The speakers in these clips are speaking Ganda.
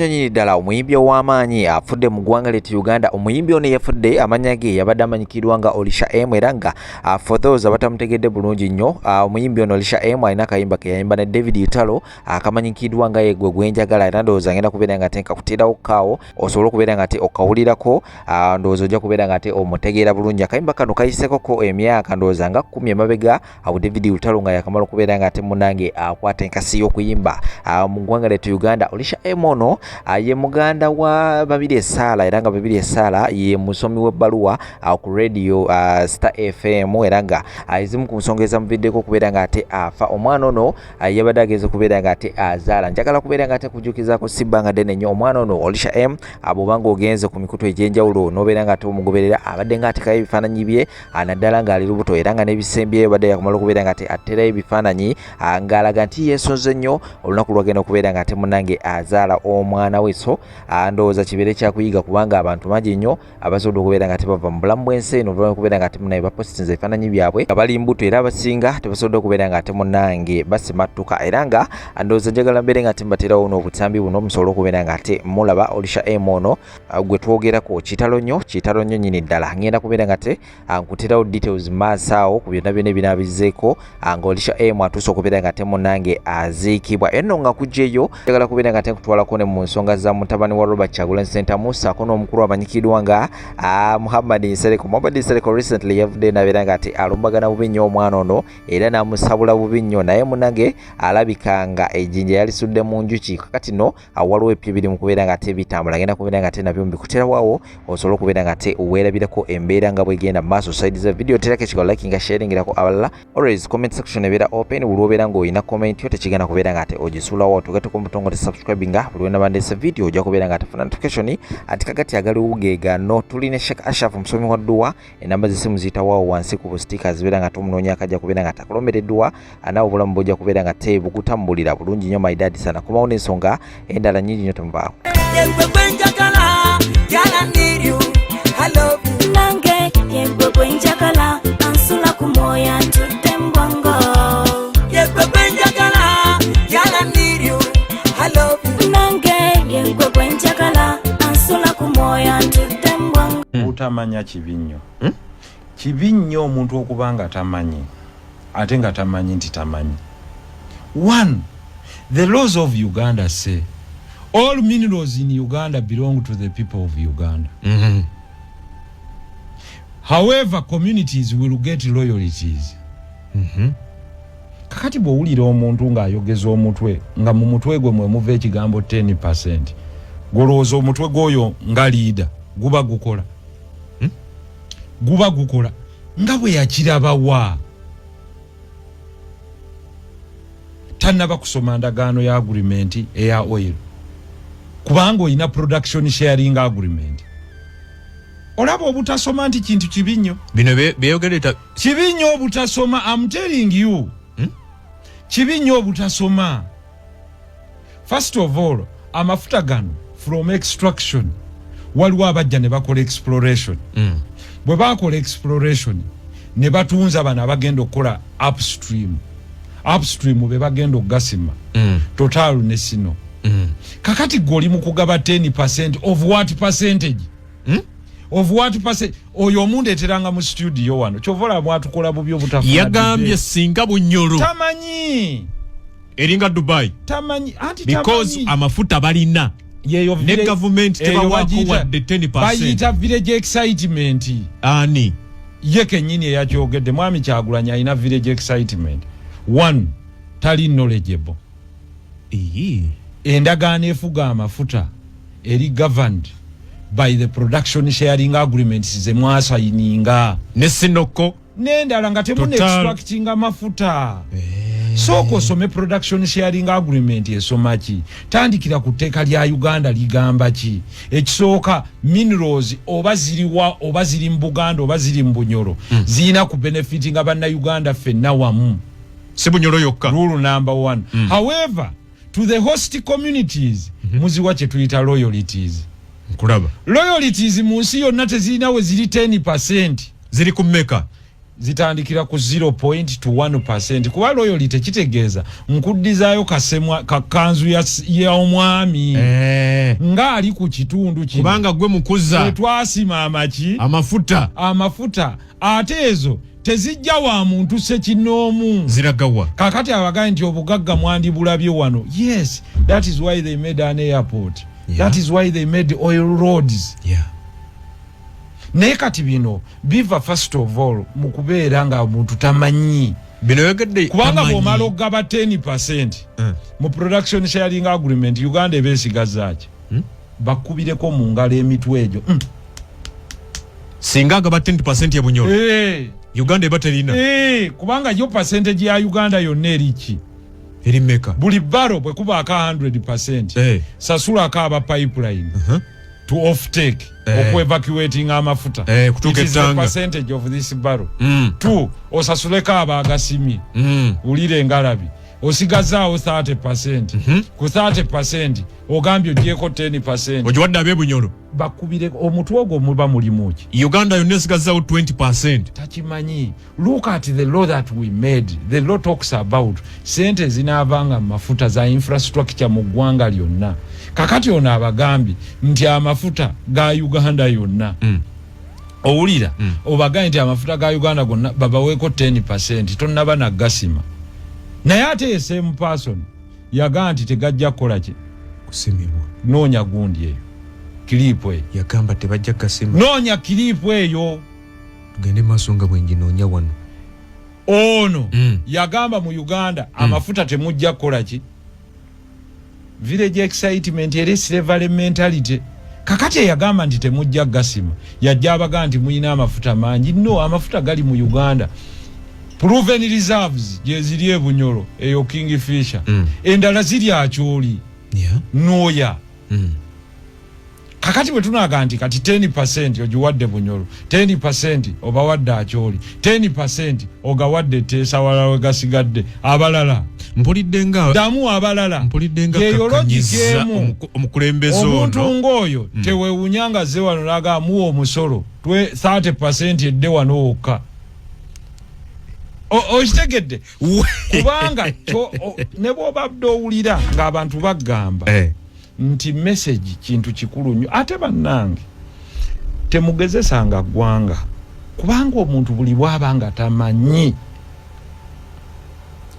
nnyo nyini ddala omuyimbi ow'amaanyi afudde mu ggwanga ly'etu Uganda. Omuyimbi ono yafudde amanya ge yabadde amanyikirwa nga OLISHA era nga for those abatamutegedde bulungi nnyo omuyimbi ono OLISHA alina akayimba ke yayimba ne David Utalo akamanyikirwa nga Yegwe Gwenjagala era ndowooza ngenda kubeera nga te kakutirawo kaawo osobola okubeera nga te okawulirako ndowooza ojja kubeera nga te omutegeera bulungi. Akayimba kano kayisekoko emyaka ndowooza nga 10 emabega awo David Utalo nga yakamala okubeera nga te munnange akwata enkasi y'okuyimba mu ggwanga ly'etu Uganda. OLISHA ono ye muganda wa Babirye Sala era nga Babirye Sala ye musomi w'ebbaluwa ku radio Star FM era nga ezimu ku nsonga ezamuviddeko okubeera nga ate afa. Omwana ono yabadde ageze okubeera nga ate azaala. Njagala kubeera nga ate kujjukizaako sibbanga ddene nnyo omwana ono OLISHA bw'obanga ogenze ku mikutu egy'enjawulo n'obeera nga ate omugoberera abadde nga atekayo ebifaananyi bye naddala ng'ali lubuto era nga n'ebisembyeyo badde yakumala okubeera nga ate atterayo ebifaananyi ng'alaga nti yeesonze nnyo olunaku lwagenda okubeera nga ate munnange azaala omwana we. So ndowooza kibeere kyakuyiga kubanga abantu bangi nnyo abasobodde okubeera nga tebava mu bulamu bw'ensi eno okubeera nga temunaye bapositinze ebifaananyi byabwe nga bali mbuto era abasinga tebasobodde okubeera nga temunnange basimattuka era nga ndowooza njagala mbeere nga tembaterawo n'obutambi buno musobole okubeera nga ate mulaba OLISHA ono gwe twogerako kitalo nnyo nyini ddala. Ngenda kubeera nga te nkuterawo details maaso awo ku byonna byonna ebinaabizeeko nga OLISHA atuuse okubeera nga temunnange aziikibwa eno nga kujjeyo njagala kubeera nga te nkutwalako ne mu nsonga za mutabani wa Robert Kyagulanyi Ssentamu ssaako n'omukulu amanyikiddwa nga Muhammad Nsereko recently yavudde nabeera nga ate alumbagana bubi nnyo omwana ono era n'amusabula bubi nnyo naye munnange alabika nga ejjinja yalisudde mu njuki kakati no waliwo ebyo biri mu kubeera nga ate bitambula. Ngenda kubeera nga ate nabyo mbikuterawawo osobola okubeera nga ate weerabirako embeera nga bwegenda mu maaso. Side za video terako ekigo likinga sharingirako abalala. Always comment section ebeera open buli obeera ng'olina comment yo tekigenda kubeera nga ate ogisuulawo tugateko mutongo te subscribinga buli wena bandese video ojja kubeera nga tefuna notification ati kagati agaliwo geegano. Tulina Sheikh Ashraf musomi wa dduwa enamba z'essimu ziyitawo wansi ku stickers zibeera nga tomunoonya akajja kubeera nga takulombereddwa naawe obulamu bwojja kubeera nga te bukutambulira bulungi nnyo my dad sana kubawo n'ensonga endala nnyingi nnyo temubaako. Yegwe Gwenjagala, girl I need you, I love you. Nange Yegwe Gwenjagala, ansula ku moyo ntudde mu bwongo. Yegwe Gwenjagala, girl I need you, I love you. Nange Yegwe Gwenjagala, ansula ku moyo ntudde mu bwongo. Utamanya kibi nnyo. Kibi nnyo omuntu okubanga tamanyi ate nga tamanyi nti tamanyi. One, the laws of Uganda say all minerals in Uganda belong to the people of Uganda. However, communities will get royalties. Kakati bw'owulira omuntu ng'ayogeza omutwe nga mu mutwe gwe mwe muva ekigambo 10%, golowooza omutwe gw'oyo nga liida guba gukola. Guba gukola nga bwe yakirabawa. Tannaba kusoma ndagaano ya agreement eya oil kubanga olina production sharing agreement. Olaba obutasoma nti kintu kibi nnyo. Bino byeyogereta kibi nnyo obutasoma. I'm telling you. Kibi nnyo obutasoma. First of all, amafuta gano from extraction waliwo abajja ne bakola exploration. Bwe bakola exploration ne batunza bano abagenda okukola upstream be bagenda okugasima Total ne Sino. Kakati goli mu kugaba 10% of what percentage? Of what percent? Oyo omuntu eteranga mu studio wano kyovola bwatukola bubyo butafuna yagambye singa bunyoro tamanyi eringa Dubai tamanyi ati because tamanyi. Amafuta balina yeyo ne government tebawako wadde 10%. bayita village excitement ani ye kenyini eyakyogedde mwami Kyagulanyi alina village excitement. One, tali knowledgeable. Endagaano efuga amafuta eri governed by the production sharing agreements ze mwasayininga ne Sinoko n'endala nga temune extracting amafuta. Soko some production sharing agreement esoma ki tandikira ku tteeka lya Uganda ligamba ki ekisooka minerals oba ziriwa oba ziri mu Buganda oba ziri mu Bunyoro zina ku benefiting abanna Uganda fenna wamu. Sibunyoro yokka. Rule number 1. However, to the host communities, muziwa kye tuyita royalties. Kulaba. Royalties mu nsi yonna tezirina we ziri 10%. Ziri ku mmeka. zitandikira ku 0 to 1%. Kuba loyalty kitegeeza nkuddizayo kakanzu ya omwami nga ali ku kitundu kino kubanga gwe mukuza twasima amafuta ate ezo tezijja wa muntu sekinoomu ziragawa. Kakati abagambye nti obugagga mwandibulabye wano. Yes, that is why they made an airport. That is why they made oil roads. Naye kati bino biva first of all mu kubeera nga muntu tamanyi. Bino yogedde kubanga bw'omala okugaba 10% mu production sharing agreement Uganda ebeesigaza ki? Bakubireko mu ngalo emitwe egyo. Singa agaba 10% ya Bunyoro. Uganda eba terina. Kubanga yo percentage ya Uganda yonna eriki. Erimeka. Buli baro bwe kuba aka 100%. Sasula akaba pipeline. To off-take. Okwe evacuating amafuta. Kutuka it is a percentage of this barrel. 2. Osasuleka abagasimi. Ulire ngalabi. Osigazaawo 30%. Ku 30% ogambye ogyeko 10%. Ojiwadde abe Bunyoro. Bakubire omutwe ogwo muba mulimu ki? Uganda yonna esigazaawo 20%. Takimanyi. Look at the law that we made. The law talks about sente zinaavanga mafuta za infrastructure mu ggwanga lyonna. Kakati ono abagambi nti amafuta ga Uganda yonna. Owulira obagambye nti amafuta ga Uganda gonna babaweeko 10%. Tonnaba na gasima. Naye ate same person yagamba nti tegajja kukola ki? Kusimibwa. Noonya gundi eyo. Kilipo eyo. Yagamba tebajja kasima. Noonya kilipo eyo. Tugende maaso nga bwenji noonya wano. Ono yagamba mu Uganda amafuta temujja kukola ki? Village excitement eri slavery mentality. Kakati yagamba nti temujja gasima. Yajja abagamba nti muyina amafuta mangi. No, amafuta gali mu Uganda. Proven reserves jeziri e Bunyoro eyo Kingfisher. Endala ziri acholi. Noya. Kakati bwe tunaga nti kati 10% ogiwadde Bunyoro, 10% obawadde acholi, 10% ogawadde Teesa walawe gasigadde abalala. Mpulidde nga damu abalala. Mpulidde nga kakanyiza omukulembeze ono. Omuntu ngoyo tewewunyanga ze wano laga muwo omusolo 30% edde wano okka. Okitegedde kubanga ne bw'obadde owulira ng'abantu bagamba nti message kintu kikulu nnyo. Ate bannange temugezesanga ggwanga kubanga omuntu buli bw'abanga tamanyi.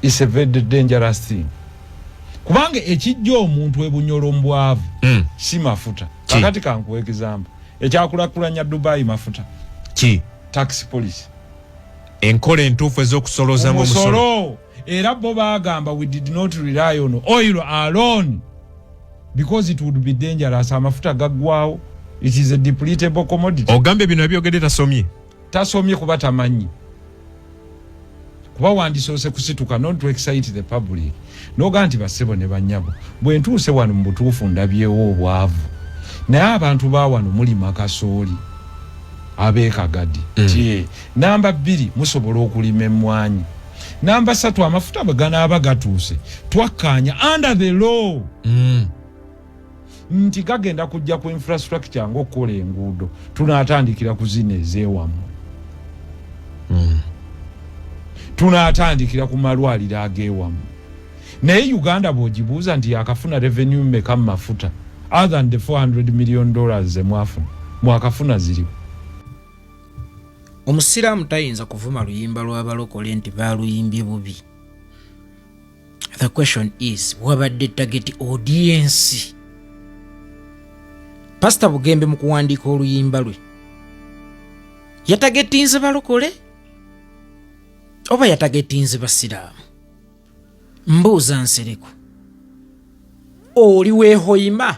It's a very dangerous thing. Kubanga ekijja omuntu ebunyoro mbwavu si mafuta. Kakati kankuwa example. Ekyakulakulanya Dubai mafuta. Ki? Tax police. Enkola entuufu ez'okusoloza mu musolo. Era bo bagamba we did not rely on oil alone because it would be dangerous. Amafuta gaggwawo. It is a depletable commodity. Ogambe bino ebyogedde tasomye. Tasomye kuba tamanyi. Kuba wandisoose kusituka not to excite the public. Noga nti basebo ne banyabo. Bwe ntuuse wano mu butuufu ndabyewo obwavu. Naye abantu ba wano muli makasooli. Abeekagadi. Namba 2 musobola okulima emmwanyi. Namba 3 amafuta baganaaba gatuuse. Twakkaanya under the law. Nti gagenda kujja ku infrastructure ng'okukola enguudo. Tunaatandikira ku zino ez'ewammwe. Tunaatandikira ku malwaliro ag'ewammwe. Naye Uganda bw'ogibuuza nti yakafuna revenue mmeka mu mafuta other than the $400 million ze mwafuna. Mwakafuna ziriwo. Omusiraamu tayinza kuvuma luyimba lw'abalokole nti baaluyimbye bubi. The question is, wabadde target audience? Pastor Bugembe mu kuwandiika oluyimba lwe yatagetinze balokole oba yatagetinze basiraamu? Mbuuza Nsereko, oli weehoyima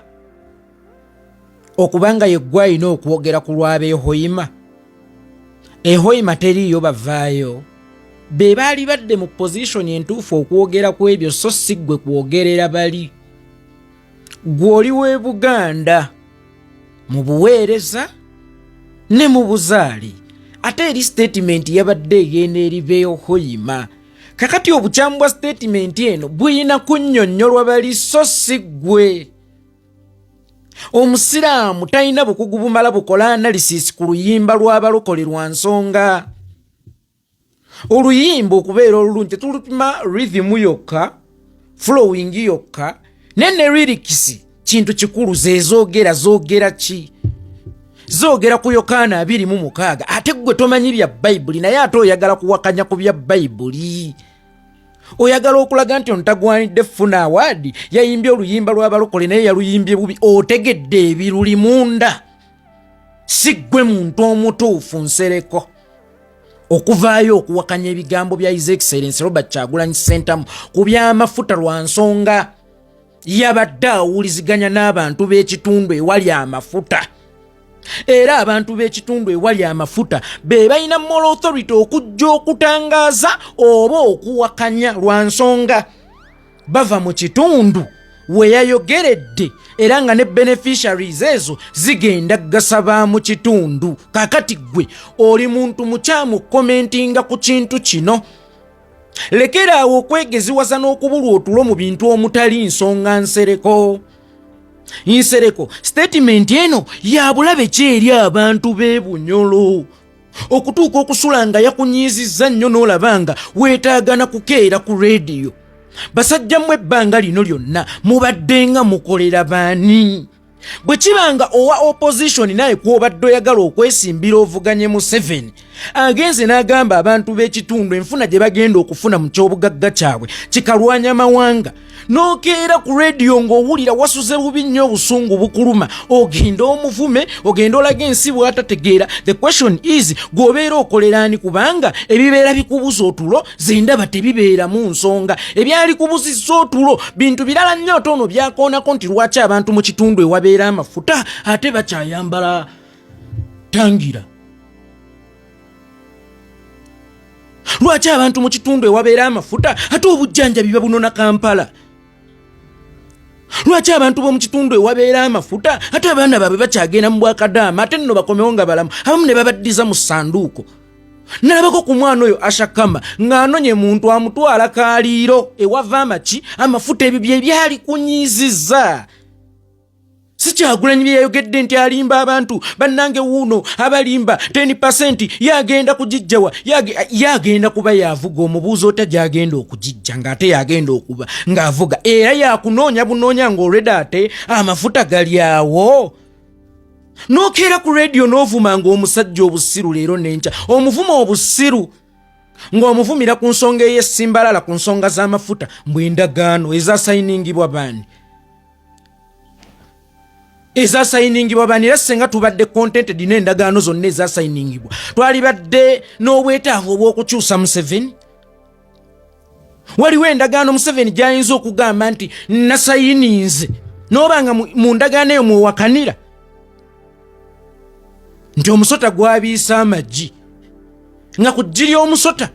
okubanga yeggwe alina okwogera ku lw'abeehoyima? Ehoyima teriyo bavaayo. Be baali badde mu position entuufu okwogera ku ebyo so si ggwe kwogerera bali. Gwe oli w'e Buganda mu buweereza ne mu buzaali. Ate eri statement yabadde egenda eri Beehoyima. Kakati obukyamu bwa statement eno buyina kunnyonnyolwa bali so si ggwe. Omusiraamu talina bukugu bumala bukola analysis ku luyimba lw'abalokole lwa nsonga. oluyimba okubeera olulungi tulupima rhythm yokka, flowing yokka, nene lyrics kintu kikulu zoogera ki? Zoogera ku Yokaana 2:6 ate gwe tomanyi bya Bayibuli naye ate oyagala kuwakanya ku bya Bayibuli. Oyagala okulaga nti ontagwanidde Funa Award yayimbye oluyimba lw'abalokole naye yaluyimbye bubi. Otegedde ebiruli munda. Si ggwe muntu omutuufu Nsereko okuvaayo okuwakanya ebigambo bya His Excellency Robert Kyagulanyi Ssentamu ku by'amafuta lwa nsonga yabadde awuliziganya n'abantu b'ekitundu ewali amafuta. Era abantu b'ekitundu ewali amafuta be balina moral authority okujja okutangaaza oba okuwakanya lwa nsonga bava mu kitundu we yayogeredde era nga ne beneficiaries ezo zigenda gasaba mu kitundu. Kakati gwe oli muntu mukyamu commentinga ku kintu kino. Lekeraawo okwegeziwaza n'okubulwa otulo mu bintu omutali nsonga Nsereko statement eno ya bulabe ki eri abantu b'e Bunyolo okutuuka okusula nga yakunyizizza nnyo n'olabanga weetaagana kukeera ku radio. Basajja mmwe ebbanga lino lyonna mubadde nga mukolera baani? Bwe kibanga owa opposition naye kw'obadde oyagala okwesimbira ovuganye mu 7 agenze n'agamba abantu b'ekitundu enfuna gye bagenda okufuna mu ky'obugagga kyabwe kikalwanya mawanga. N'okeera ku radio ng'owulira wasuze bubi nnyo obusungu bukuluma ogenda omuvume ogenda olaga ensi bw'atategeera. The question is gw'obeera okoleraani kubanga ebibeera bikubuza otulo zendaba tebibeeramu nsonga. Ebyali kubuzizza otulo bintu birala nnyo tono byakoonako nti lwaki abantu mu kitundu ewabeera amafuta ate bakyayambala tangira. Lwaki abantu mu kitundu ewabeera amafuta ate obujjanjabi babunona Kampala? Lwaki abantu b'omu kitundu ewabeera amafuta ate abaana baabwe bakyagenda mu Bwakadaama ate nno bakomewo nga balamu abamu ne babaddiza mu ssanduuko? Nalabako ku mwana oyo Ashakama ng'anonye muntu amutwala kaaliiro ewava amaki amafuta ebyo bye byali kunyiizizza. Si Kyagulanyi bye yayogedde nti alimba abantu bannange wuuno abalimba 10% yagenda kugijjawa yagenda kuba yavuga omubuuzo otajagenda okugijja ng'ate yagenda okuba ng'avuga era yakunoonya bunoonya ng'olwedde ate amafuta gali awo. N'okeera ku radio n'ovuma ng'omusajja obusiru leero n'enkya omuvuma obusiru ng'omuvumira ku nsonga ey'essimbalala ku nsonga z'amafuta mbw'endagaano ezasayiningibwa baani ezasayiningibwa baani. Era senga tubadde contented n'endagaano zonna ezasayiningibwa twalibadde n'obwetaavu obw'okukyusa Museveni. Waliwo endagaano Museveni gy'ayinza okugamba nti nasayininze n'obanga mu ndagaano eyo mwewakanira nti omusota gwabiisa amaggi nga ku ggi ly'omusota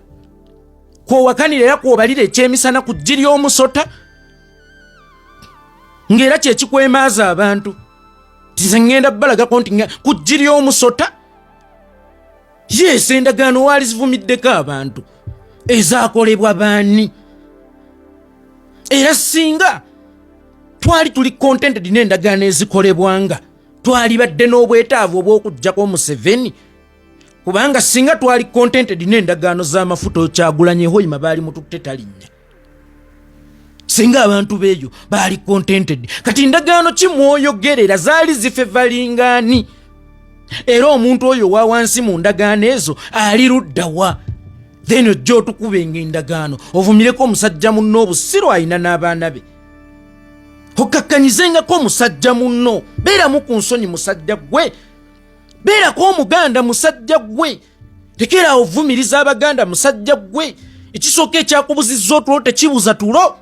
kwowakanira era kwobalira ekyemisana ku ggi ly'omusota ng'era kyekikwemaaza abantu nze ngenda balagako nti ku ggi ly'omusota. Yes, endagaano waali zivumiddeko abantu ezaakolebwa baani? Era singa twali tuli contented n'endagaano ezikolebwanga twali badde n'obwetaavu obw'okuggyako Museveni kubanga singa twali contented n'endagaano z'amafuta Kyagulanyi Hoima baali mututte talinnya. Singa abantu beeyo baali contented kati ndagaano ki mwoyogerera zaali zifevalingaani? Era omuntu oyo wa wansi mu ndagaano ezo ali luddawa? Then ojja otukubenga endagaano ovumireko omusajja munno obusiru ayina n'abaana be okakkanyizengako omusajja munno. Beeramu ku nsonyi musajja gwe, beerako omuganda musajja gwe, tekera ovumiriza abaganda musajja gwe. Ekisooka ekyakubuzizza otulo tekibuza tulo.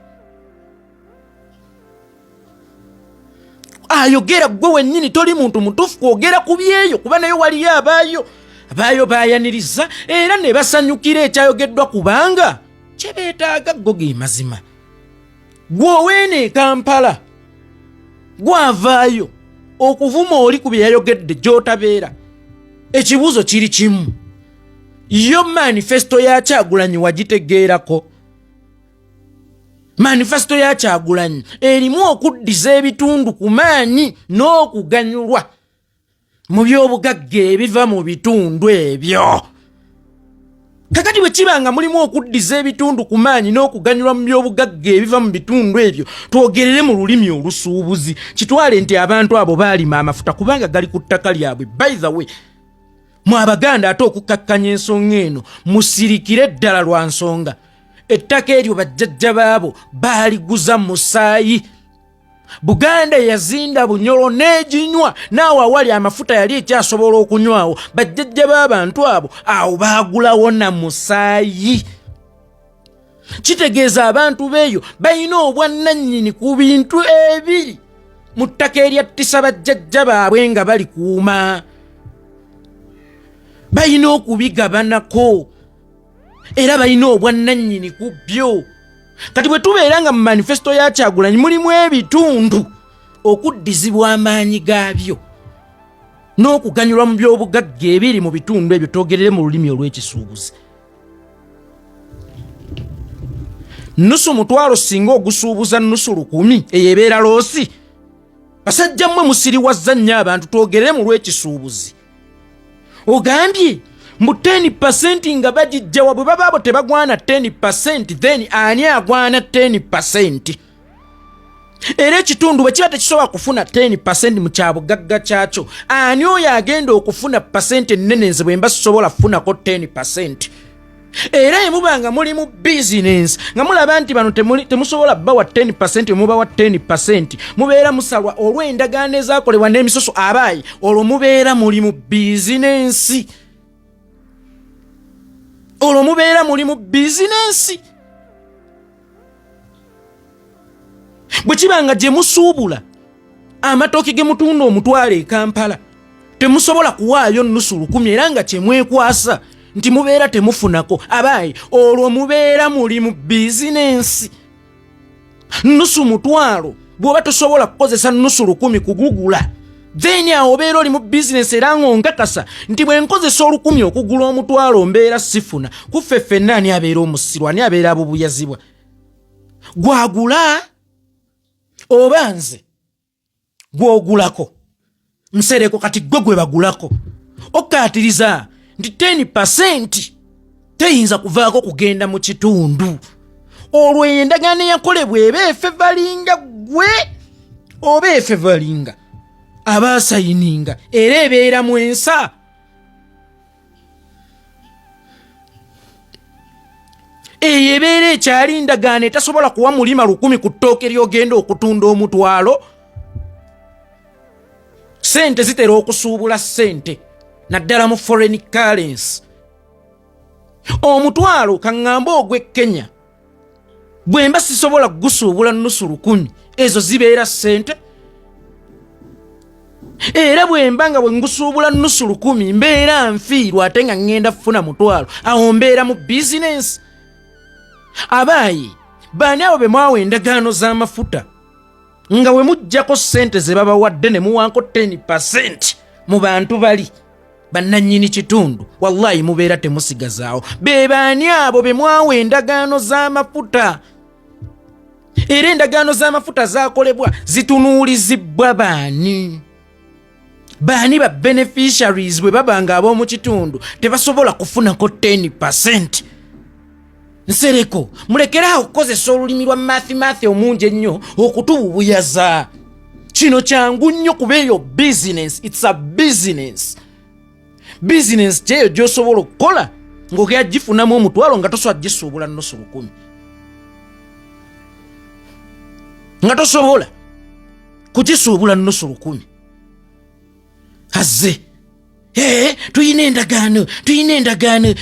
Ayogera gwe wennyini toli muntu mutuufu kwogera ku byeyo kuba nayo waliyo abaayo baayaniriza era ne basanyukira ekyayogeddwa kubanga kye beetaaga go ge mazima. Gwoweene e Kampala gwavaayo okuvuma oli ku bye yayogedde gy'otabeera. Ekibuuzo kiri kimu, yo manifesto ya Kyagulanyi wagitegeerako? Manifesto ya Kyagulanyi erimu okuddiza ebitundu ku maanyi n'okuganyulwa mu by'obugagga ebiva mu bitundu ebyo. kakati bwe kibanga mulimu okuddiza ebitundu ku maanyi n'okuganyulwa mu byobugagga ebiva mu bitundu ebyo twogerere mu lulimi olusuubuzi kitwale nti abantu abo baalima amafuta kubanga gali ku ttaka lyabwe. By the way, mu Abaganda ate okukakkanya ensonga eno musirikire ddala lwa nsonga ettaka eryo bajjajja baabo baaliguza musaayi. Buganda yazinda Bunyoro n'eginywa naawe awali amafuta yali ekyasobola okunywawo bajjajja b'abantu abo awo baagulawo na musaayi. Kitegeeza abantu beeyo balina obwannannyini ku bintu ebiri mu ttaka eryattisa bajjajja baabwe nga balikuuma. Balina okubigabanako era balina obwannannyini ku byo. Kati bwe tubeera nga mu manifesto ya Kyagulanyi mulimu ebitundu okuddizibwa amaanyi gaabyo n'okuganyulwa mu byobugagga ebiri mu bitundu ebyo twogerere mu lulimi olw'ekisuubuzi. Nusu mutwalo singa ogusuubuza nusu 1000 eyebeera loosi. Basajja mmwe musiriwazza nnyo abantu twogerere mu lw'ekisuubuzi. Ogambye mu 10% nga bagijjawa bwe babaabo tebagwana 10% then ani agwana 10%. Era ekitundu bwe kiba tekisobola kufuna 10% mu kyabugagga kyakyo ani oyo agenda okufuna pasente ennenenze bwe mba sisobola kufunako 10%. Era emubanga muli mu business nga mulaba nti bano temusobola bawa 10% mubawa 10% mubeera musalwa olw'endagaano ezaakolebwa n'emisoso abaayi olwo mubeera muli mu business. Olwo mubeera muli mu business. Bwe kibanga gye musuubula amatooke ge mutunda omutwalo e Kampala temusobola kuwaayo nusu 1000 era nga kye mwekwasa nti mubeera temufunako abaayi olwo mubeera muli mu business. Nusu mutwalo bw'oba tosobola kukozesa nusu 1000 kugugula then awo obeera oli mu business era ng'onkakasa nti bwe nkozesa 1000 okugula omutwalo mbeera sifuna kuffe ffenna ani abeera omusirwa ani abeera abubuyazibwa gwagula oba nze gw'ogulako nsereko kati gwe bagulako okkaatiriza nti 10% teyinza kuvaako kugenda mu kitundu. Olwo endagaano eyakolebwa eba efevalinga gwe oba efevalinga abaasayininga era ebeera mu ensa. Eyo ebeera ekyali endagaano etasobola kuwa mulima 1000 ku ttooke ly'ogenda okutunda omutwalo. Sente zitera okusuubula sente naddala mu foreign currency. Omutwalo kaŋŋamba ogw'e Kenya bwe mba sisobola kugusuubula nusu 1000 ezo zibeera sente. Era bwe mba nga bwe ngusuubula nusu 1000 mbeera nfiirwa ate nga ŋŋenda kufuna mutwalo awo mbeera mu business. Abaayi baani abo be mwawa endagaano z'amafuta nga bwe muggyako sente ze babawadde ne muwanko 10% mu bantu bali bannannyini kitundu wallahi mubeera temusigazaawo. Be baani abo be mwawa endagaano z'amafuta era endagaano z'amafuta zaakolebwa zitunuulizibwa baani? Baani ba beneficiaries bwe babanga ab'omu kitundu tebasobola kufunako 10%. Nsereko mulekeraawo okukozesa olulimi lwa mathemathi omungi ennyo okutububuyaza. Kino kyangu nnyo kuba eyo business. It's a business. Business kyeyo gy'osobola okukola ng'ogera gifunamu omutwalo nga tosobola gisuubula nusu 1000. Nga tosobola kugisuubula nusu 1000. Azze tuyina endagaano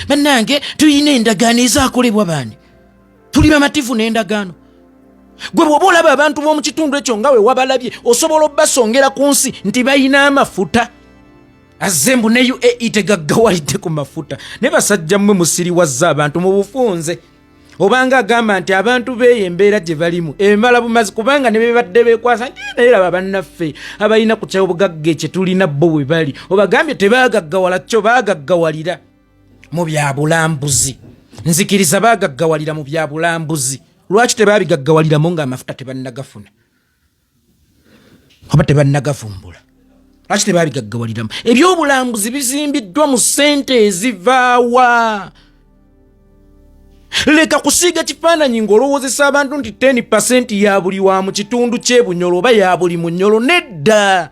bannange tuyina endagaano ezaakolebwa baani tuli bamativu n'endagaano. Gwe bw'oba olaba abantu b'omu kitundu ekyo nga we wabalabye osobola obbasongera ku nsi nti bayina amafuta. Azze mbu ne UAE tegaggawalidde ku mafuta. Ne basajja mmwe musiriwazza abantu mu bufunze obanga agamba nti abantu beeyo embeera gye balimu emala bumazi kubanga ne bebadde beekwasa nti naye laba bannaffe abalina ku kyobugagga ekye tulina bo bwe bali obagambye tebaagaggawala kyo baagaggawalira mu byabulambuzi. Nzikiriza baagaggawalira mu byabulambuzi. Lwaki tebabigaggawaliramu ng'amafuta tebannagafuna oba tebannagafumbula? Lwaki tebabigaggawaliramu? Ebyobulambuzi bizimbiddwa mu ssente ezivaawa? leka kusiiga kifaananyi ng'olowoozesa abantu nti 10% ya buli wa mu kitundu ky'ebunyolo oba ya buli munyolo. Nedda,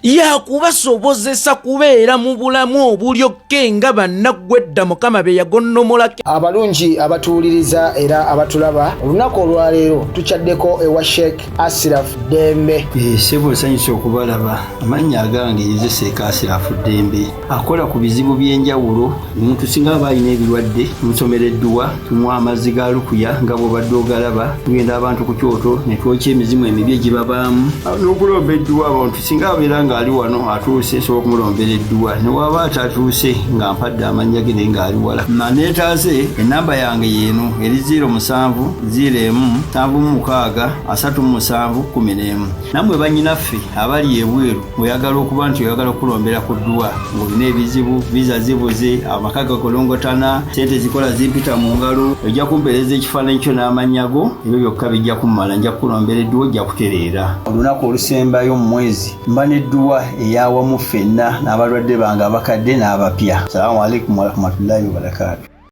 yakubasobozesa kubeera mu bulamu obulyokke nga bannaggwedda Mukama be yagonnomolako. Abalungi abatuwuliriza era abatulaba, olunaku olwaleero tukyaddeko ewa Sheikh Asiraf Dembe. Sebo nsanyusa okubalaba. Amannya agange nze Sheikh Asiraf Dembe, akola ku bizibu by'enjawulo. Omuntu singa aba alina ebirwadde tumusomereddwa, tumuwa amazzi ga lukuya nga bw'obadde ogalaba, tugenda abantu ku kyoto ne twokya emizimu emibi egibabaamu n'okulomba edduwa. Abantu singa abeera ng'ali wano atuuse sobola okumulombera edduwa, ne waba atatuuse nga mpadde amannya ge naye ng'ali wala. Neetaase ennamba yange yeeno eri 0701763711. Nammwe bannyinaffe abali ebweru, oyagala okuba nti oyagala okulombera ku dduwa ng'olina ebizibu, viza zibuze, amaka gakolongotana, sente zikola zimpita mu ngalo, ojja kumpeereza ekifaananyi kyo n'amannya go, ebyo byokka bijja kummala. Nja kukulombera edduwa, ojja kutereera. Olunaku olusembayo mu mwezi mba n'edduwa eyawamu ffenna n'abalwadde bange abakadde n'abapya. Salaamu alaikum warahmatullahi wabarakatuh.